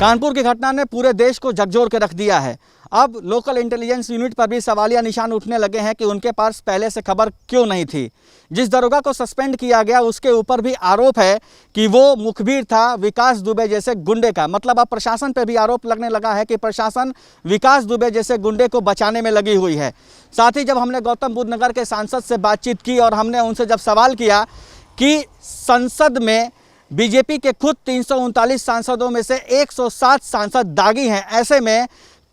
कानपुर की घटना ने पूरे देश को झकझोर के रख दिया है। अब लोकल इंटेलिजेंस यूनिट पर भी सवालिया निशान उठने लगे हैं कि उनके पास पहले से खबर क्यों नहीं थी। जिस दरोगा को सस्पेंड किया गया उसके ऊपर भी आरोप है कि वो मुखबिर था विकास दुबे जैसे गुंडे का। मतलब अब प्रशासन पर भी आरोप लगने लगा है कि प्रशासन विकास दुबे जैसे गुंडे को बचाने में लगी हुई है। साथ ही जब हमने गौतम बुद्ध नगर के सांसद से बातचीत की और हमने उनसे जब सवाल किया कि संसद में बीजेपी के खुद 339 सांसदों में से 107 सांसद दागी हैं, ऐसे में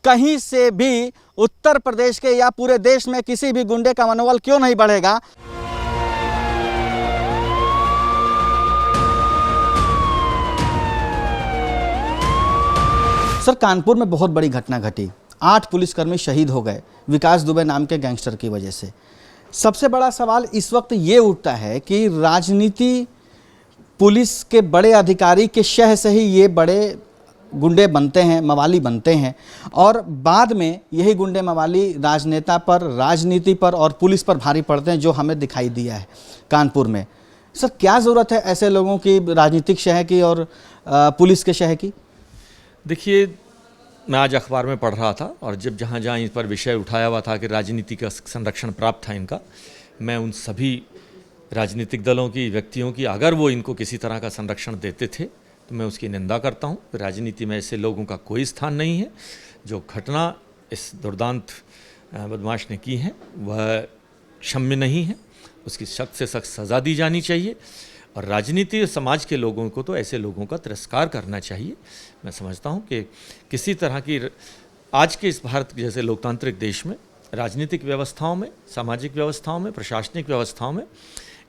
कहीं से भी उत्तर प्रदेश के या पूरे देश में किसी भी गुंडे का मनोबल क्यों नहीं बढ़ेगा। सर, कानपुर में बहुत बड़ी घटना घटी, 8 पुलिसकर्मी शहीद हो गए विकास दुबे नाम के गैंगस्टर की वजह से। सबसे बड़ा सवाल इस वक्त ये उठता है कि राजनीति, पुलिस के बड़े अधिकारी के शह से ही ये बड़े गुंडे बनते हैं, मवाली बनते हैं, और बाद में यही गुंडे मवाली राजनेता पर, राजनीति पर और पुलिस पर भारी पड़ते हैं, जो हमें दिखाई दिया है कानपुर में। सर, क्या ज़रूरत है ऐसे लोगों की राजनीतिक शह की और पुलिस के शह की? देखिए, मैं आज अखबार में पढ़ रहा था और जब जहाँ जहाँ इस पर विषय उठाया हुआ था कि राजनीति का संरक्षण प्राप्त था इनका, मैं उन सभी राजनीतिक दलों की, व्यक्तियों की, अगर वो इनको किसी तरह का संरक्षण देते थे तो मैं उसकी निंदा करता हूँ। राजनीति में ऐसे लोगों का कोई स्थान नहीं है। जो घटना इस दुर्दांत बदमाश ने की है वह क्षम्य नहीं है, उसकी सख्त से सख्त सज़ा दी जानी चाहिए और राजनीति समाज के लोगों को तो ऐसे लोगों का तिरस्कार करना चाहिए। मैं समझता हूँ कि किसी तरह की आज के इस भारत जैसे लोकतांत्रिक देश में राजनीतिक व्यवस्थाओं में, सामाजिक व्यवस्थाओं में, प्रशासनिक व्यवस्थाओं में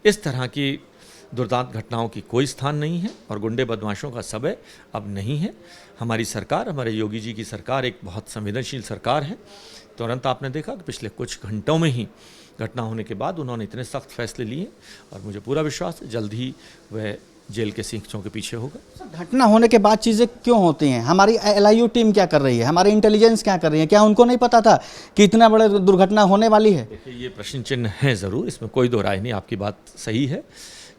इस तरह की दुर्दांत घटनाओं की कोई स्थान नहीं है और गुंडे बदमाशों का समय अब नहीं है। हमारी सरकार, हमारे योगी जी की सरकार एक बहुत संवेदनशील सरकार है। तुरंत आपने देखा कि पिछले कुछ घंटों में ही घटना होने के बाद उन्होंने इतने सख्त फैसले लिए और मुझे पूरा विश्वास है जल्द ही वह जेल के सींचों के पीछे होगा। घटना होने के बाद चीज़ें क्यों होती हैं? हमारी LIU टीम क्या कर रही है? हमारी इंटेलिजेंस क्या कर रही है? क्या उनको नहीं पता था कि इतना बड़ा दुर्घटना होने वाली है? देखिए, ये प्रश्न चिन्ह है ज़रूर, इसमें कोई दो राय नहीं। आपकी बात सही है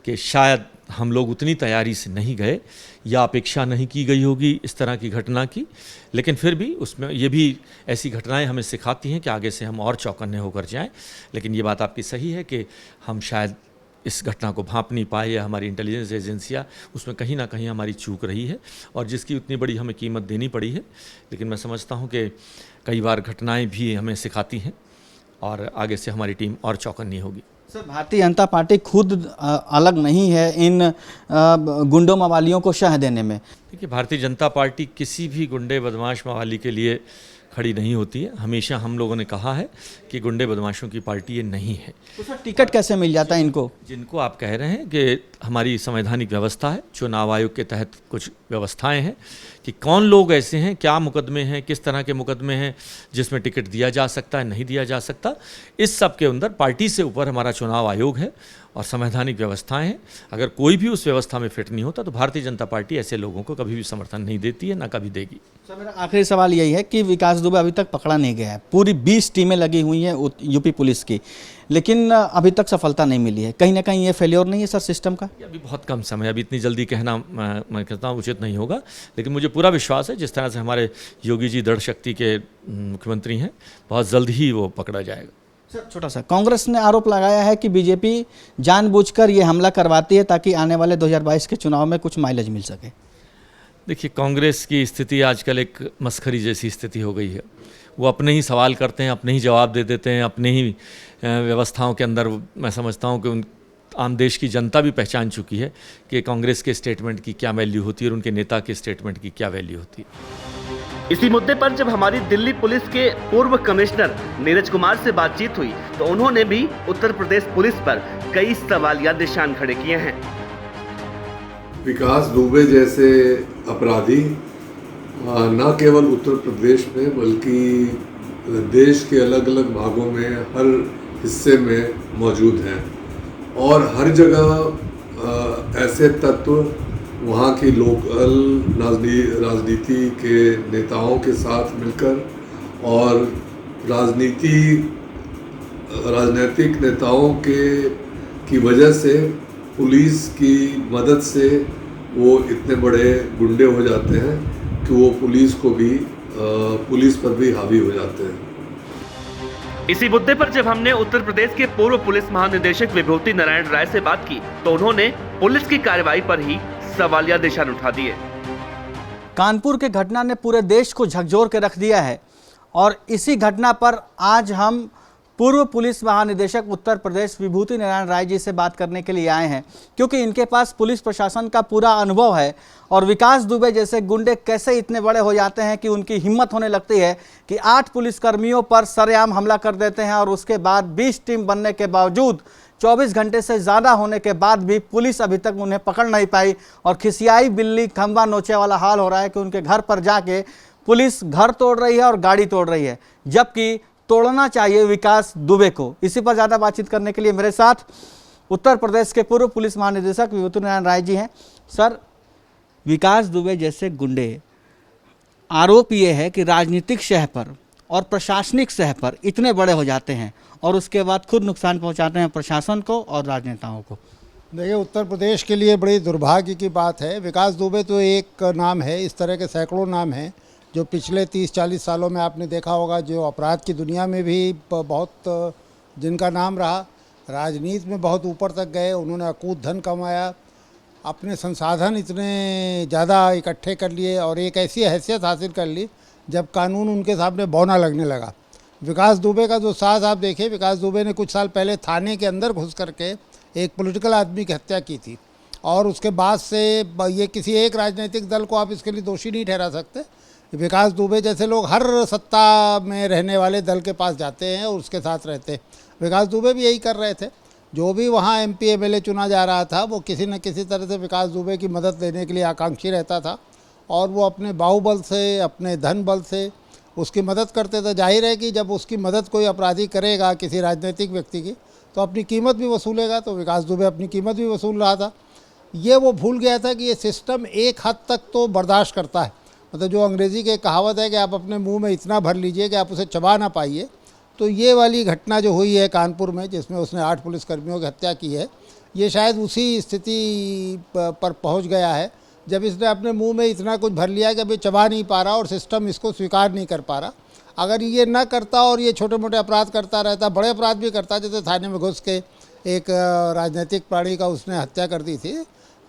कि शायद हम लोग उतनी तैयारी से नहीं गए या अपेक्षा नहीं की गई होगी इस तरह की घटना की, लेकिन फिर भी उसमें ये भी ऐसी घटनाएं हमें सिखाती हैं कि आगे से हम और चौकन्ने होकर जाएं। लेकिन ये बात आपकी सही है कि हम शायद इस घटना को भांप नहीं पाए या हमारी इंटेलिजेंस एजेंसियां उसमें कहीं ना कहीं हमारी चूक रही है और जिसकी उतनी बड़ी हमें कीमत देनी पड़ी है। लेकिन मैं समझता हूँ कि कई बार घटनाएँ भी हमें सिखाती हैं और आगे से हमारी टीम और चौकन्नी होगी। सर, भारतीय जनता पार्टी खुद अलग नहीं है इन गुंडों मवालियों को शह देने में। देखिए, भारतीय जनता पार्टी किसी भी गुंडे बदमाश मवाली के लिए खड़ी नहीं होती है। हमेशा हम लोगों ने कहा है कि गुंडे बदमाशों की पार्टी ये नहीं है। तो सर, टिकट कैसे मिल जाता है इनको? जिनको आप कह रहे हैं कि हमारी संवैधानिक व्यवस्था है, चुनाव आयोग के तहत कुछ व्यवस्थाएं हैं कि कौन लोग ऐसे हैं, क्या मुकदमे हैं, किस तरह के मुकदमे हैं जिसमें टिकट दिया जा सकता है, नहीं दिया जा सकता। इस सब के अंदर पार्टी से ऊपर हमारा चुनाव आयोग है और संवैधानिक व्यवस्थाएं हैं। अगर कोई भी उस व्यवस्था में फिट नहीं होता तो भारतीय जनता पार्टी ऐसे लोगों को कभी भी समर्थन नहीं देती है, ना कभी देगी। सर, मेरा आखिरी सवाल यही है कि विकास दुबे अभी तक पकड़ा नहीं गया है। पूरी 20 टीमें लगी हुई हैं यूपी पुलिस की, लेकिन अभी तक सफलता नहीं मिली है। कहीं ना कहीं ये फेल्योर नहीं है सर सिस्टम का? अभी बहुत कम समय, अभी इतनी जल्दी कहना मैं कहता हूँ उचित नहीं होगा, लेकिन मुझे पूरा विश्वास है जिस तरह से हमारे योगी जी दृढ़ शक्ति के मुख्यमंत्री हैं, बहुत जल्द ही वो पकड़ा जाएगा। सर, छोटा सा, कांग्रेस ने आरोप लगाया है कि बीजेपी जानबूझकर ये हमला करवाती है ताकि आने वाले 2022 के चुनाव में कुछ माइलेज मिल सके। देखिए, कांग्रेस की स्थिति आजकल एक मस्खरी जैसी स्थिति हो गई है। वो अपने ही सवाल करते हैं, अपने ही जवाब दे देते हैं, अपने ही व्यवस्थाओं के अंदर। मैं समझता हूँ कि उन आम देश की जनता भी पहचान चुकी है कि कांग्रेस के स्टेटमेंट की क्या वैल्यू होती है और उनके नेता के स्टेटमेंट की क्या वैल्यू होती है। इसी मुद्दे पर जब हमारी दिल्ली पुलिस के पूर्व कमिश्नर नीरज कुमार से बातचीत हुई तो उन्होंने भी उत्तर प्रदेश पुलिस पर कई सवालिया निशान खड़े किए हैं। विकास दुबे जैसे अपराधी न केवल उत्तर प्रदेश में बल्कि देश के अलग अलग भागों में, हर हिस्से में मौजूद हैं और हर जगह ऐसे तत्व वहाँ की लोकल राजनीति के नेताओं के साथ मिलकर और राजनीतिक नेताओं की वजह से, पुलिस की मदद से वो इतने बड़े गुंडे हो जाते हैं कि वो पुलिस पर भी हावी हो जाते हैं। इसी मुद्दे पर जब हमने उत्तर प्रदेश के पूर्व पुलिस महानिदेशक विभूति नारायण राय से बात की तो उन्होंने पुलिस की कार्रवाई पर ही सवालिया निशान उठा दिए। कानपुर के घटना ने पूरे देश को झकझोर के रख दिया है और इसी घटना पर आज हम पूर्व पुलिस महानिदेशक उत्तर प्रदेश विभूति नारायण राय जी से बात करने के लिए आए हैं, क्योंकि इनके पास पुलिस प्रशासन का पूरा अनुभव है और विकास दुबे जैसे गुंडे कैसे इतने बड़े हो जाते हैं कि उनकी हिम्मत होने लगती है कि 8 पुलिसकर्मियों पर सरेआम हमला कर देते हैं और उसके बाद 20 टीम बनने के बावजूद 24 घंटे से ज़्यादा होने के बाद भी पुलिस अभी तक उन्हें पकड़ नहीं पाई और खिसियाई बिल्ली खंबा नोचे वाला हाल हो रहा है कि उनके घर पर जाके पुलिस घर तोड़ रही है और गाड़ी तोड़ रही है, जबकि तोड़ना चाहिए विकास दुबे को। इसी पर ज़्यादा बातचीत करने के लिए मेरे साथ उत्तर प्रदेश के पूर्व पुलिस महानिदेशक विभूति नारायण राय जी हैं। सर, विकास दुबे जैसे गुंडे, आरोप ये है कि राजनीतिक शह पर और प्रशासनिक शह पर इतने बड़े हो जाते हैं और उसके बाद खुद नुकसान पहुंचाते हैं प्रशासन को और राजनेताओं को। देखिए, उत्तर प्रदेश के लिए बड़ी दुर्भाग्य की बात है। विकास दुबे तो एक नाम है, इस तरह के सैकड़ों नाम हैं जो पिछले 30-40 सालों में आपने देखा होगा, जो अपराध की दुनिया में भी बहुत जिनका नाम रहा, राजनीति में बहुत ऊपर तक गए। उन्होंने अकूत धन कमाया, अपने संसाधन इतने ज़्यादा इकट्ठे कर लिए और एक ऐसी हैसियत हासिल कर ली जब कानून उनके सामने बौना लगने लगा। विकास दुबे का जो साथ आप देखिए, विकास दुबे ने कुछ साल पहले थाने के अंदर घुस करके एक पॉलिटिकल आदमी की हत्या की थी और उसके बाद से ये किसी एक राजनीतिक दल को आप इसके लिए दोषी नहीं ठहरा सकते। विकास दुबे जैसे लोग हर सत्ता में रहने वाले दल के पास जाते हैं और उसके साथ रहते हैं। विकास दुबे भी यही कर रहे थे। जो भी वहाँ MP MLA चुना जा रहा था वो किसी न किसी तरह से विकास दुबे की मदद लेने के लिए आकांक्षी रहता था और वो अपने बाहुबल से, अपने धन बल से उसकी मदद करते थे। जाहिर है कि जब उसकी मदद कोई अपराधी करेगा किसी राजनीतिक व्यक्ति की तो अपनी कीमत भी वसूलेगा। तो विकास दुबे अपनी कीमत भी वसूल रहा था। ये वो भूल गया था कि ये सिस्टम एक हद तक तो बर्दाश्त करता है। मतलब जो अंग्रेज़ी की कहावत है कि आप अपने मुंह में इतना भर लीजिए कि आप उसे चबा ना पाइए, तो ये वाली घटना जो हुई है कानपुर में, जिसमें उसने 8 पुलिसकर्मियों की हत्या की है, ये शायद उसी स्थिति पर पहुंच गया है जब इसने अपने मुंह में इतना कुछ भर लिया कि अभी चबा नहीं पा रहा और सिस्टम इसको स्वीकार नहीं कर पा रहा। अगर ये ना करता और ये छोटे मोटे अपराध करता रहता, बड़े अपराध भी करता, जैसे थाने में घुस के एक राजनीतिक प्राणी का उसने हत्या कर दी थी,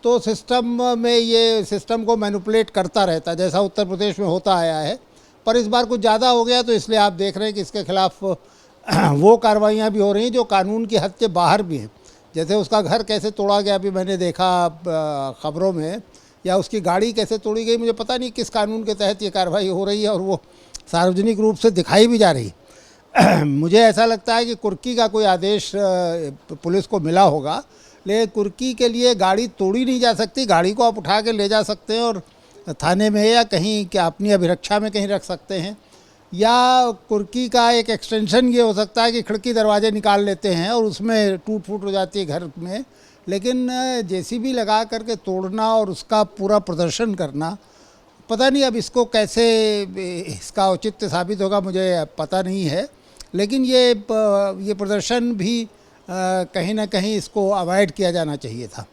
तो सिस्टम में ये सिस्टम को मैनिपुलेट करता रहता, जैसा उत्तर प्रदेश में होता आया है। पर इस बार कुछ ज़्यादा हो गया, तो इसलिए आप देख रहे हैं कि इसके खिलाफ वो कार्रवाइयाँ भी हो रही हैं जो कानून की हद के बाहर भी हैं। जैसे उसका घर कैसे तोड़ा गया अभी मैंने देखा खबरों में, या उसकी गाड़ी कैसे तोड़ी गई, मुझे पता नहीं किस कानून के तहत ये कार्रवाई हो रही है और वो सार्वजनिक रूप से दिखाई भी जा रही है। मुझे ऐसा लगता है कि कुर्की का कोई आदेश पुलिस को मिला होगा, लेकिन कुर्की के लिए गाड़ी तोड़ी नहीं जा सकती। गाड़ी को आप उठा के ले जा सकते हैं और थाने में या कहीं क्या अपनी अभिरक्षा में कहीं रख सकते हैं, या कुर्की का एक एक्सटेंशन ये हो सकता है कि खिड़की दरवाजे निकाल लेते हैं और उसमें टूट फूट हो जाती है घर में। लेकिन JCB लगा करके तोड़ना और उसका पूरा प्रदर्शन करना, पता नहीं अब इसको कैसे इसका औचित्य साबित होगा, मुझे पता नहीं है। लेकिन ये प्रदर्शन भी कहीं ना कहीं इसको अवॉइड किया जाना चाहिए था।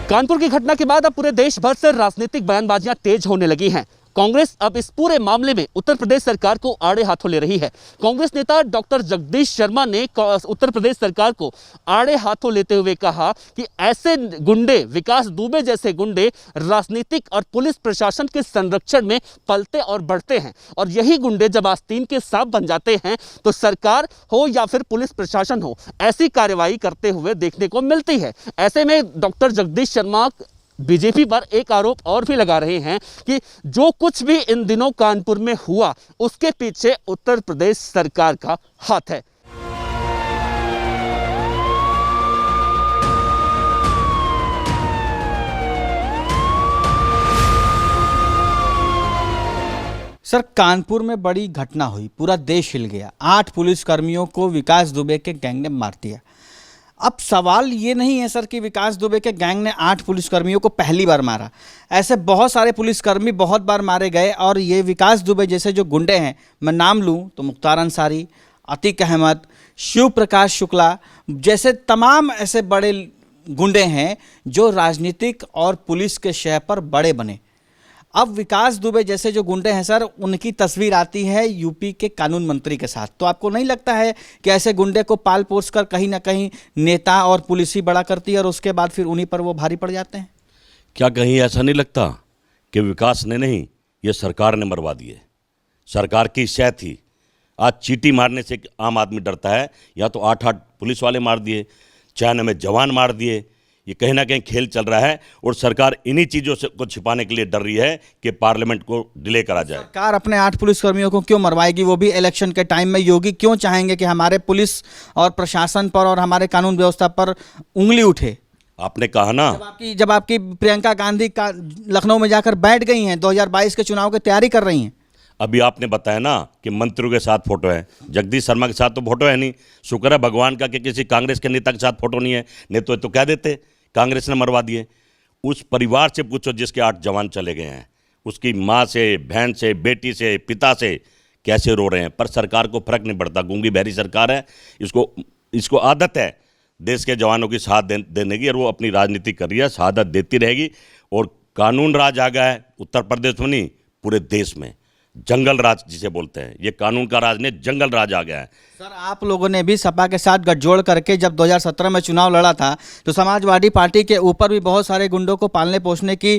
कानपुर की घटना के बाद अब पूरे देश भर से राजनीतिक बयानबाजियां तेज होने लगी हैं। कांग्रेस अब इस पूरे मामले में उत्तर प्रदेश सरकार को आड़े हाथों ले रही है। कांग्रेस नेता डॉक्टर जगदीश शर्मा ने उत्तर प्रदेश सरकार को आड़े हाथों लेते हुए कहा कि ऐसे गुंडे, विकास दुबे जैसे गुंडे राजनीतिक और पुलिस प्रशासन के संरक्षण में पलते और बढ़ते हैं और यही गुंडे जब आस्तीन के सांप बन जाते हैं तो सरकार हो या फिर पुलिस प्रशासन हो ऐसी कार्रवाई करते हुए देखने को मिलती है। ऐसे में डॉक्टर जगदीश शर्मा बीजेपी पर एक आरोप और भी लगा रहे हैं कि जो कुछ भी इन दिनों कानपुर में हुआ उसके पीछे उत्तर प्रदेश सरकार का हाथ है। सर, कानपुर में बड़ी घटना हुई, पूरा देश हिल गया। 8 पुलिसकर्मियों को विकास दुबे के गैंग ने मार दिया। अब सवाल ये नहीं है सर कि विकास दुबे के गैंग ने 8 पुलिसकर्मियों को पहली बार मारा। ऐसे बहुत सारे पुलिसकर्मी बहुत बार मारे गए और ये विकास दुबे जैसे जो गुंडे हैं, मैं नाम लूँ तो मुख्तार अंसारी, अतीक अहमद, शिव प्रकाश शुक्ला जैसे तमाम ऐसे बड़े गुंडे हैं जो राजनीतिक और पुलिस के शह पर बड़े बने। अब विकास दुबे जैसे जो गुंडे हैं सर, उनकी तस्वीर आती है यूपी के कानून मंत्री के साथ। तो आपको नहीं लगता है कि ऐसे गुंडे को पाल पोस कर कहीं ना कहीं नेता और पुलिस ही बड़ा करती है और उसके बाद फिर उन्हीं पर वो भारी पड़ जाते हैं? क्या कहीं ऐसा नहीं लगता कि विकास ने नहीं, ये सरकार ने मरवा दिए। सरकार की शय थी। आज चीटी मारने से आम आदमी डरता है, या तो 8-8 पुलिस वाले मार दिए, चाइना में जवान मार दिए। ये कहीं ना कहीं खेल चल रहा है और सरकार इन्हीं चीज़ों से को छिपाने के लिए डर रही है कि पार्लियामेंट को डिले करा जाए। सरकार अपने 8 पुलिसकर्मियों को क्यों मरवाएगी, वो भी इलेक्शन के टाइम में? योगी क्यों चाहेंगे कि हमारे पुलिस और प्रशासन पर और हमारे कानून व्यवस्था पर उंगली उठे? आपने कहा ना, जब आपकी प्रियंका गांधी का लखनऊ में जाकर बैठ गई हैं, 2022 के चुनाव की तैयारी कर रही हैं। अभी आपने बताया ना कि मंत्रियों के साथ फोटो है, जगदीश शर्मा के साथ तो फोटो है नहीं। शुक्र है भगवान का कि किसी कांग्रेस के नेता के साथ फोटो नहीं है, नहीं तो कह देते कांग्रेस ने मरवा दिए। उस परिवार से पूछो जिसके 8 जवान चले गए हैं, उसकी माँ से, बहन से, बेटी से, पिता से कैसे रो रहे हैं। पर सरकार को फर्क नहीं पड़ता। गूंगी बहरी सरकार है, इसको आदत है देश के जवानों की साथ देने की, और वो अपनी राजनीति कर रही है, शहादत देती रहेगी। और कानून राज आ गया है उत्तर प्रदेश में नहीं, पूरे देश में। जंगल राज जिसे बोलते हैं, ये कानून का राज नहीं, जंगल राज आ गया है। सर, आप लोगों ने भी सपा के साथ गठजोड़ करके जब 2017 में चुनाव लड़ा था तो समाजवादी पार्टी के ऊपर भी बहुत सारे गुंडों को पालने पोसने की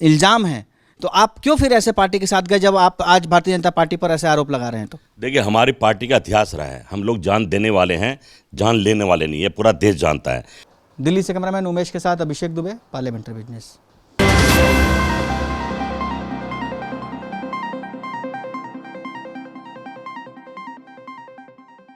इल्ज़ाम है। तो आप क्यों फिर ऐसे पार्टी के साथ गए जब आप आज भारतीय जनता पार्टी पर ऐसे आरोप लगा रहे हैं? तो देखिए, हमारी पार्टी का इतिहास रहा है, हम लोग जान देने वाले हैं, जान लेने वाले नहीं, ये पूरा देश जानता है। दिल्ली से कैमरामैन उमेश के साथ अभिषेक दुबे, पार्लियामेंट्री बिजनेस।